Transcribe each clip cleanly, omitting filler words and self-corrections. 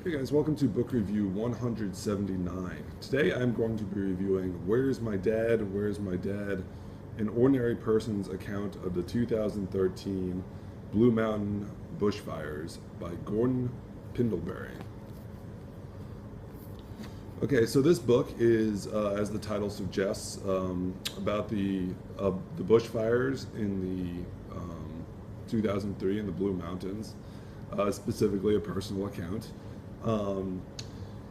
Hey guys, welcome to book review 179. Today I'm going to be reviewing Where's My Dad, Where's My Dad? An Ordinary Person's Account of the 2013 Blue Mountain Bushfires by Gordon Pendlebury. Okay, so this book is, as the title suggests, about the bushfires in the 2003 in the Blue Mountains, specifically a personal account.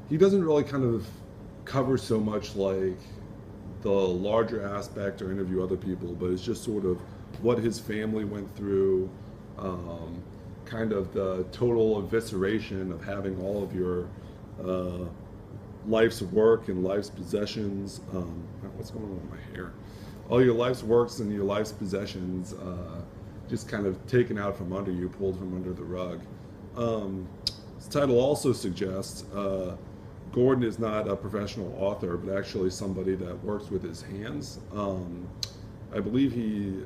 He doesn't really kind of cover so much like the larger aspect or interview other people, but it's just sort of what his family went through, kind of the total evisceration of having all of your life's work and life's possessions. What's going on with my hair? All your life's works and your life's possessions just kind of taken out from under you, pulled from under the rug. This title also suggests Gordon is not a professional author, but actually somebody that works with his hands. I believe he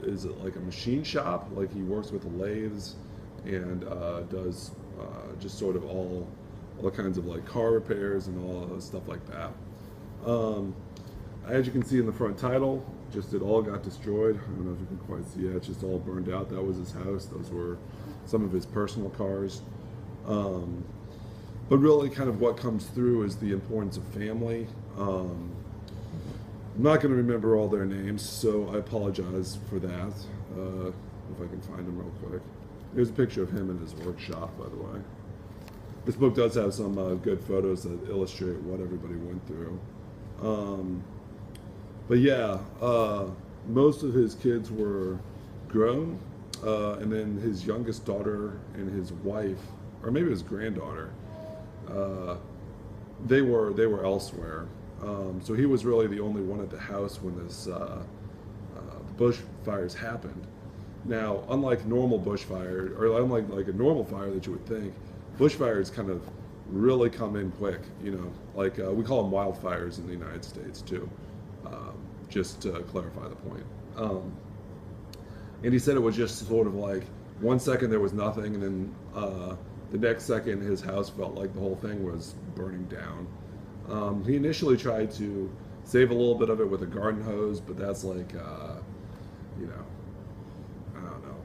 is like a machine shop, like he works with lathes and does just sort of all kinds of like car repairs and all stuff like that. As you can see in the front title, just it all got destroyed. I don't know if you can quite see it. It's just all burned out. That was his house. Those were some of his personal cars. But really kind of what comes through is the importance of family. I'm not going to remember all their names, so I apologize for that. If I can find them real quick. Here's a picture of him in his workshop, by the way. This book does have some good photos that illustrate what everybody went through. But yeah, most of his kids were grown, and then his youngest daughter and his wife, or maybe his granddaughter, they were elsewhere. So he was really the only one at the house when this the bushfires happened. Now, unlike normal bushfire, or unlike like a normal fire that you would think, bushfires kind of really come in quick. You know, like we call them wildfires in the United States too. Just to clarify the point. And he said it was just sort of like 1 second there was nothing, and then the next second his house felt like the whole thing was burning down. He initially tried to save a little bit of it with a garden hose, but that's like, you know, I don't know,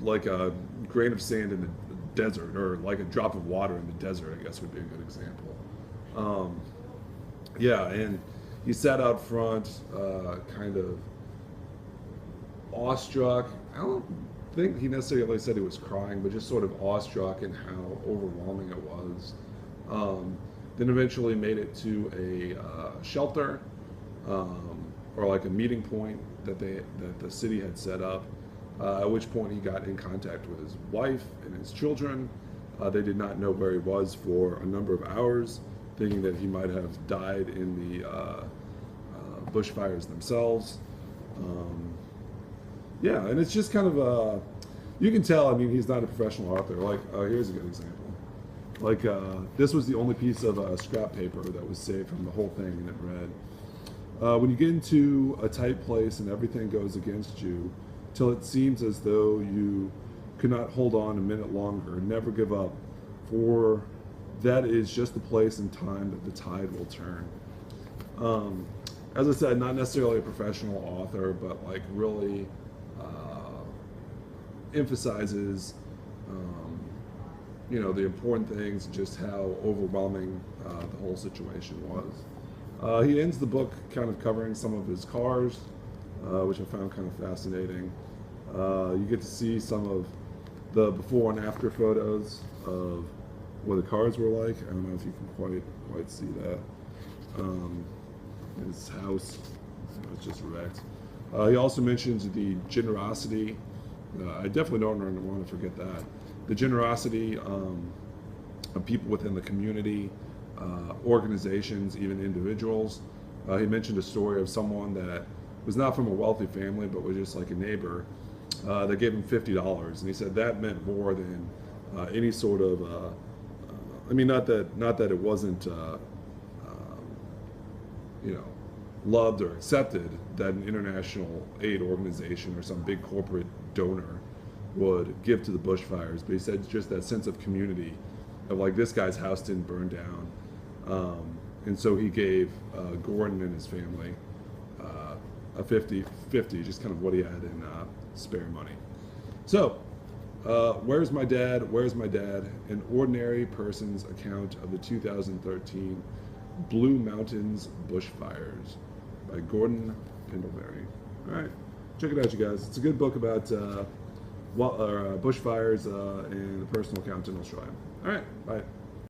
like a grain of sand in the desert, or like a drop of water in the desert, I guess would be a good example. Yeah, and he sat out front, kind of awestruck. I don't think he necessarily said he was crying, but just sort of awestruck in how overwhelming it was. Then eventually made it to a shelter, or like a meeting point that the city had set up. At which point he got in contact with his wife and his children. They did not know where he was for a number of hours, thinking that he might have died in the bushfires themselves. Yeah, and it's just kind of you can tell. I mean, he's not a professional author. Like, here's a good example. Like, this was the only piece of scrap paper that was saved from the whole thing, and it read, "When you get into a tight place and everything goes against you, till it seems as though you could not hold on a minute longer, never give up, for that is just the place and time that the tide will turn." As I said, not necessarily a professional author, but like really emphasizes, you know, the important things and just how overwhelming the whole situation was. He ends the book kind of covering some of his cars, which I found kind of fascinating. You get to see some of the before and after photos of what the cars were like. I don't know if you can quite see that. His house, you know, it's just wrecked. He also mentions the generosity. I definitely don't want to forget that. The generosity of people within the community, organizations, even individuals. He mentioned a story of someone that was not from a wealthy family, but was just like a neighbor. They gave him $50, and he said that meant more than any sort of. I mean, not that it wasn't, you know, loved or accepted that an international aid organization or some big corporate donor would give to the bushfires, but he said just that sense of community of like this guy's house didn't burn down, and so he gave Gordon and his family a 50-50, just kind of what he had in spare money. So, where's my dad? Where's my dad? An ordinary person's account of the 2013 Blue Mountains bushfires by Gordon Pendlebury. All right, check it out, you guys. It's a good book about bushfires and a personal account in Australia. All right, bye.